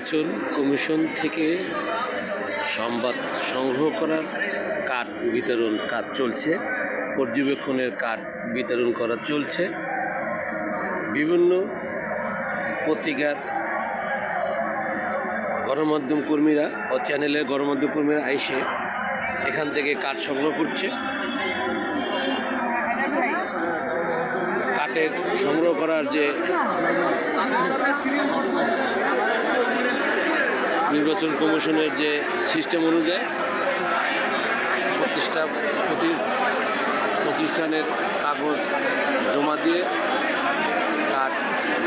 নির্বাচন কমিশন থেকে সংবাদ সংগ্রহ করার কার্ড বিতরণ কাজ চলছে, পর্যবেক্ষণের কার্ড বিতরণ করা চলছে। বিভিন্ন পত্রিকার গণমাধ্যম কর্মীরা ও চ্যানেলের গণমাধ্যম কর্মীরা এসে এখান থেকে কার্ড সংগ্রহ করছে। কার্ডের সংগ্রহ করার যে নির্বাচন কমিশনের যে সিস্টেম অনুযায়ী প্রতিষ্ঠানের কাগজ জমা দিয়ে কার্ড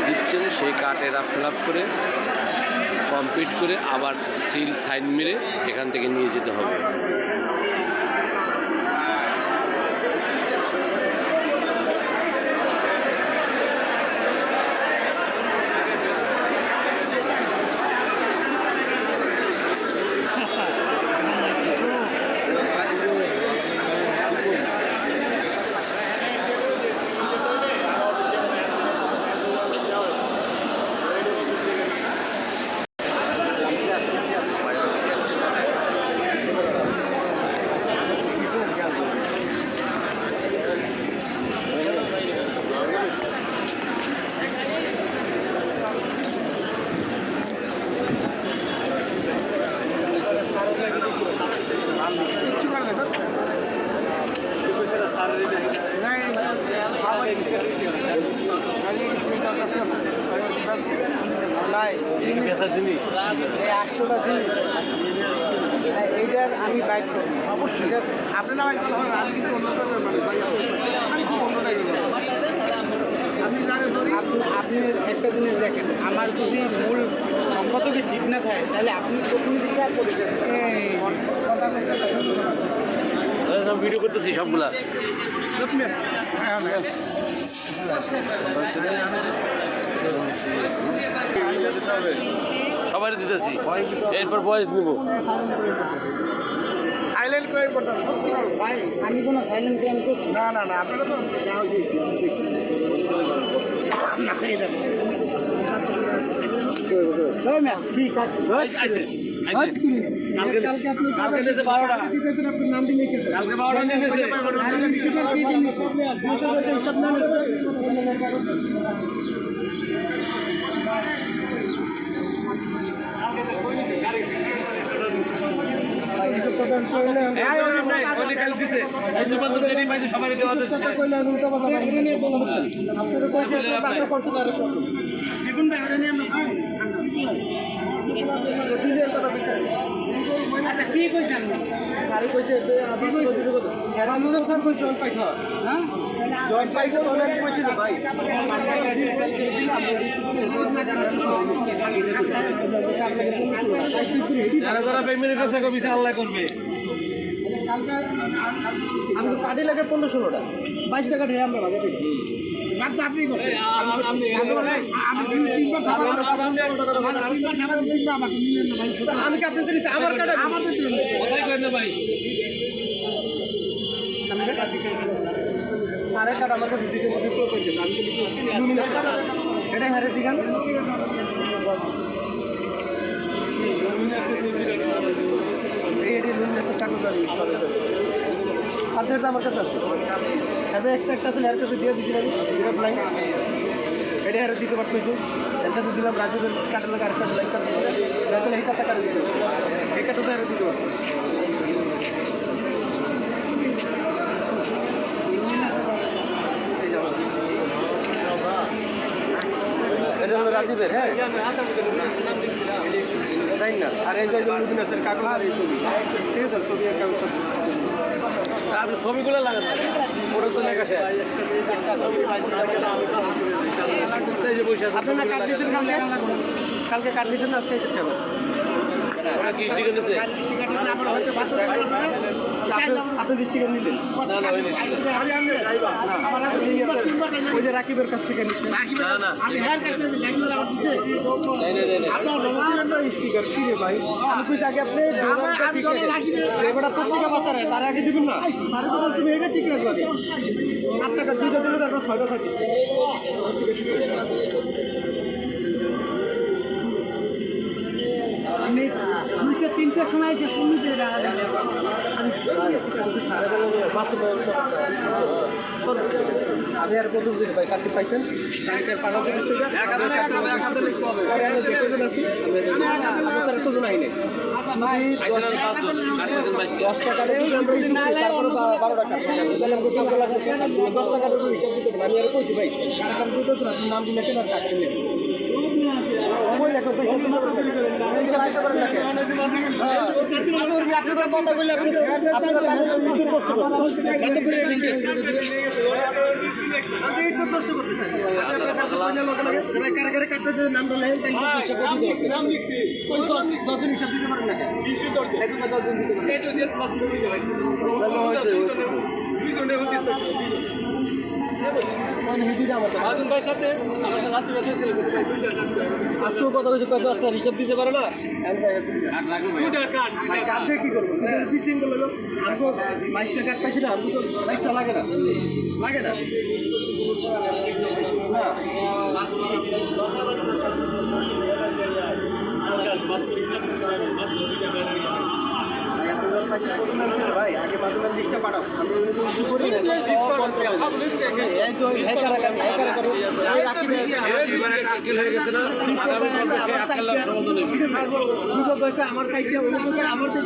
দিচ্ছেন, সেই কার্ড এরা ফিল আপ করে কমপ্লিট করে আবার সিল সাইন মেরে এখান থেকে নিয়ে যেতে হবে। এইটার আমি বাইক করি অবশ্যই আপনি না বাইক করলে আমি কিন্তু আপনি একটা জিনিস দেখেন, আমার যদি মূল সম্পাদকে ঠিক না থাকে তাহলে আপনি প্রথম দিকে আর করে ভিডিও করতেছি সবগুলা। সবাই দিতেছি, এরপর বয়স নিব। সাইলেন্ট করে করতাম ভাই, আমি কোনো সাইলেন্ট করে করছি না। না না আপনারা তো ঠিক আছে। আচ্ছা কি কইছেন সারি কইছে জয়েন্ট পাইছো অলরেডি কইছে ভাই যারা যারা পেমেন্টের কাছে কবিছে আল্লাহ করবে। আমি তো কাটি লাগে 15-16টা 22 টাকা ঢেয়ে আমরা বাজারে আপনি আমি কি আপনাদের আমার কাটা ভাই সাড়ে কাটা আমার কাছে এটাই হারে জিগান আপনার তো আমার কাছে আছে তারপরে এক্সট্রা একটা আছে এর কাছে দিয়ে দিয়েছিলাম জিরো লাইন এটা আরও দিতে পারতেছি, এর কাছে দিলাম রাজুদের কাটার লাগে আরেকটা লাইন কাটতে রাজুল এই কাটটা কাটা দিচ্ছিল এই কাটটা আরও দিতে পারতো। এটা হলো রাজীবের, হ্যাঁ তাই না। আর এই যে নতুন আছে কাগজ আর এই ছবি, ঠিক আছে ছবি আর কাগজ আপনি ছবিগুলো লাগান, ফটো তো লেখা শেষ। আপনারা কার্ড দিয়েছেন কালকে কার্ড দিয়েছেন না আজকে এসেছে আবার আপনি ডিস্ট্রিক্টে নিলেন ওই যে রাকিবের কাছ থেকে নিচ্ছেন স্টিকার কি রে ভাই আমি কইছি আগে আপনি এবার পত্রিকা বাচ্চারা তার আগে দিবেন না তার কথা তুমি এটা ঠিক রাখবে 8 টাকা 2টা দিলে তারপর 6টা থাকে আমি 2-3টার সময় এসে কুমিতে দেখা যায় আমি আর কত বুঝি ভাই কাটতে পাইছেন কাটতে পাঠাতে দিতে আপনার এতজন আইনে দশ টাকার তারপরে 12 টাকা তাহলে আমি 10 টাকার হিসাব দিতে পারেন আমি আর কইছি ভাই কারাকার দুটো আপনার নাম দিলে কেন আর কাটতে নেই আপনি করে কথা বললে আপনি কষ্ট কারাগারে কাটতে নামটা লেন দশদিন হিসাব দিতে পারেন না আজকেও কথা হয়েছে কয় 10টা হিসাব দিতে পারে না কাটতে কি করবো পিচিং করলো আমগো 22টা কাট পাইছিলাম আমি তো 22টা লাগে না ভাই আগে মাঝে মাঝে লিস্টটা পাঠাও আমরা ইস্যু করি আমার সাইডটা আমার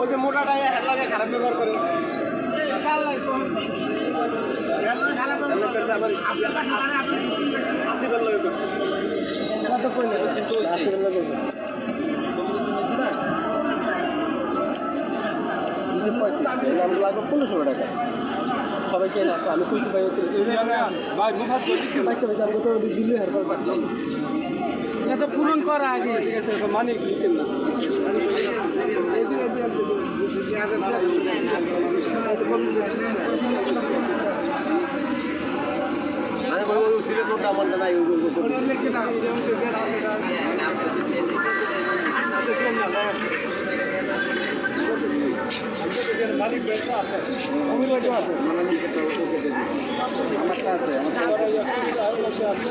ওই যে মোটাটা হেলাকে খারাপ ব্যবহার করে আসিফের লয়ে করছে তো কই না কিন্তু আসিফের লয়ে করছে আমরা লাগবে 1500 টাকা সবাইকে আমি কইছি ভাই ভাই মুফাত বাইশটা বেশি আমাকে তো দিল্লি হেরবার পারতো এটা তো পূরণ করা আগে ঠিক আছে মানে লিখেন না মানে ওই সিলে তো আমার জানা এই মালিক ব্যবসা আছে অমির বাড়িও আছে আমারটা আছে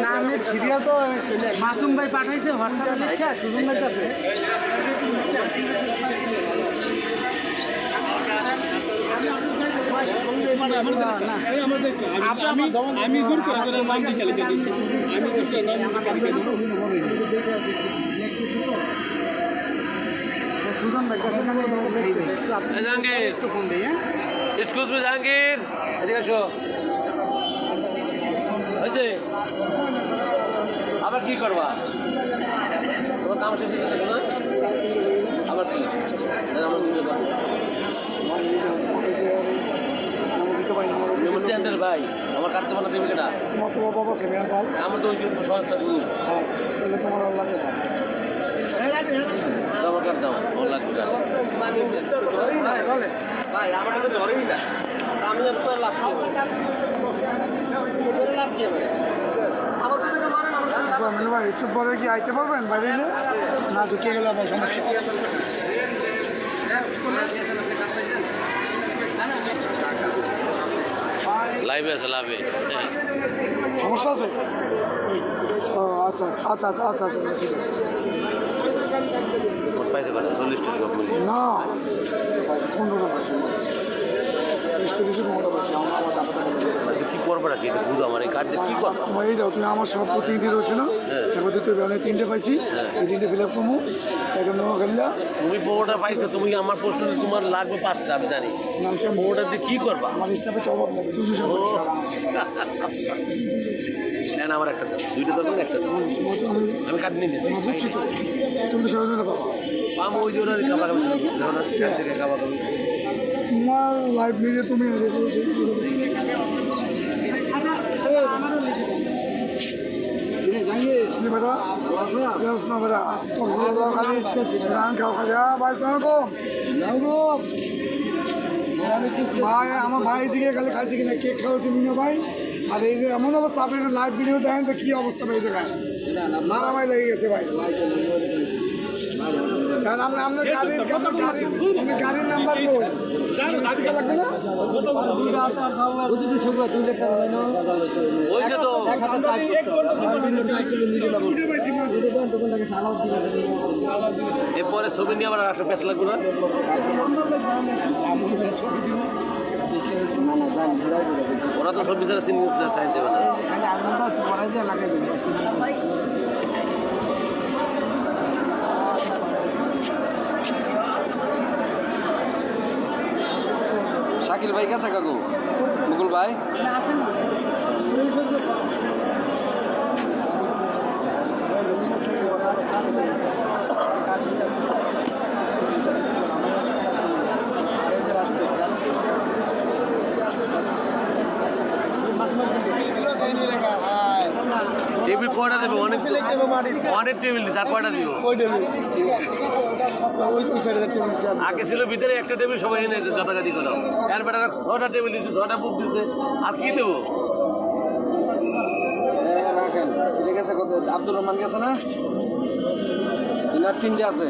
নামের সিরিয়াল তো মাসুম ভাই পাঠাইছে হোয়াটসঅ্যাপে লিখছে সুজন ভাই কাছে আমি জোর করে নাম লিখে দিয়েছি আমি জোর করে নাম লিখে দিয়েছি সুজন ভাই কাছে জাহাঙ্গীর এক্সকিউজ মি জাহাঙ্গীর এদিকে আসো হয়েছে আবার কি করবা তোমার কাম শেষ হয়ে গেছে না আবার কি আমার বুঝতে পারবো সেন্টার ভাই আমার কাটতে পারো দেবে কেটা আমার তো ওই জন্য সংস্থা গ্রুপ তোমার লাগে আমার কাট দাও আমার লাগবে না ভাই আমার তো ধরেই না আমি লাভ ভাই একটু পরে কি আইতে পারবেন বাইরে না ঢুকে গেলে ভাই সমস্যা লাইভে আছে লাভে সমস্যা আছে ও আচ্ছা আচ্ছা আচ্ছা আচ্ছা আচ্ছা আচ্ছা ঠিক আছে পাইছে কটা 40টা সব মিলিয়ে না 15টা পাইছে 30টা দিয়েছি 15টা পাইছে আমার দামটা কি করবে নাকি এটা বুঝো আমার এই কার্ডে কি করবে তোমার এই দাও তুমি আমার সব প্রতিনিধি রয়েছে না এবার দিতে হবে অনেক 3টে পাইছি এই 3টে ফিল আপ করবো এটা নেওয়া খেললা তুমি 15টা পাইছো তুমি আমার প্রশ্ন তোমার লাগবে 5টা আমি জানি নাম কেমন 15টা দিয়ে কি করবা আমার স্টাফে তো অভাব নেবে 200 নেন আমার একটা দাও 2টা দরকার একটা দাও আমি কাট নিয়ে নিই বুঝছি তো তুমি সহজে পাবো পাম ওই জন্য খাবার খাবে বুঝতে হবে না কাট থেকে খাবার খাবে তোমার লাইভ মিডিয়া তুমি বেটা শেষ না বেটা খালি গান খাও খালি ভাই ভাই আমার ভাই দিকে খালি খাইছে কিনা কেক খাওয়াছে মিনা ভাই আর এই যে এমন অবস্থা আপনি লাইভ ভিডিও দেখেন যে কি অবস্থা হয়েছে গায়ে মারামারি লেগে গেছে ভাই কারণ আমরা গাড়ির নাম্বার লাগবে না হয়েছে তো এরপরে ছবি নিয়ে আবার একটা প্যাস লাগবে না ওরা তো ছবি ছাড়া চিনি চাইতে পারে না শাকিল ভাই কাছে কাকু মুকুল ভাই টেবিল কয়টা দেবে অনেক টেবিল দিচ্ছে আর কয়টা দিব আগে ছিল ভিতরে একটা টেবিল সবাই এনে গাদাগাদি করো এর বেটারা 6টা টেবিল দিচ্ছে 6টা বুক দিচ্ছে আর কি দেবো রাখেন ঠিক আছে কত আব্দুর রহমান গেছে না ইনার 3টে আছে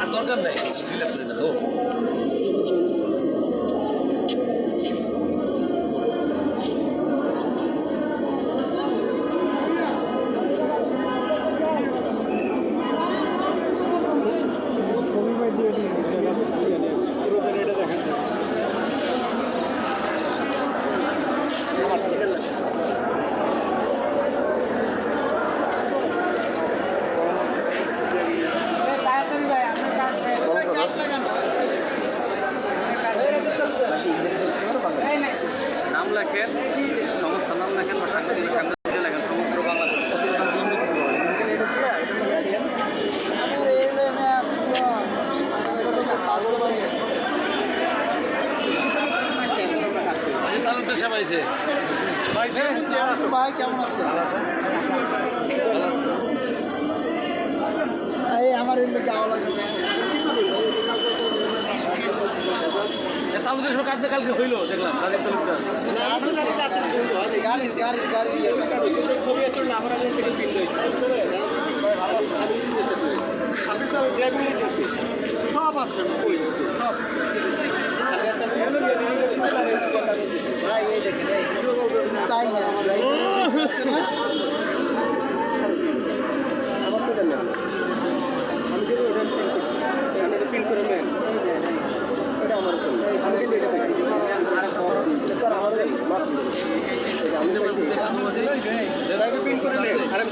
আর দরকার নাই সিলেক্ট করে না তো নাম লেখেন সংস্থার নাম লেখেন বা সাংবাদিক লেখেন সমগ্র বাংলাদেশ তালুকদার সাহেব আইছে ভাই কেমন আছে এই আমার এর লোক যাওয়া লাগবে তালুকদার সাহেব কাটতে কালকে হইলো দেখলাম রাজীব তালুকদার গাড়ি ছবি একটু না আমার আগে থেকে পিন সব আছে সব ভাই এই দেখেন তাই না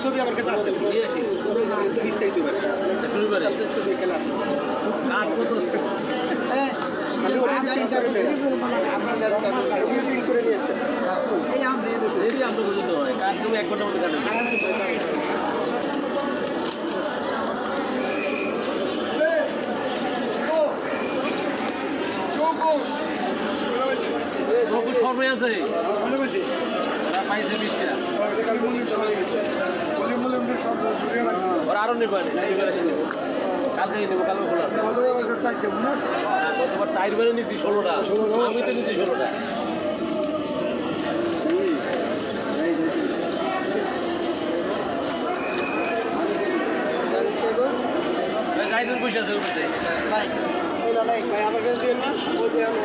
ছবি আমার কাছে আছে এক ঘন্টা মধ্যে কাটবে সর্বে আছে ওরা পাইছে 20টা ওরা আরো নেবে কালকে নেবো কালকে খোলা আছে গতবার 4 বারে নিচ্ছি 16টা আমি তো নিচ্ছি 16টা গাইডের পয়সা আছে ভাই আমার কাছে দিন না ওই যে আমি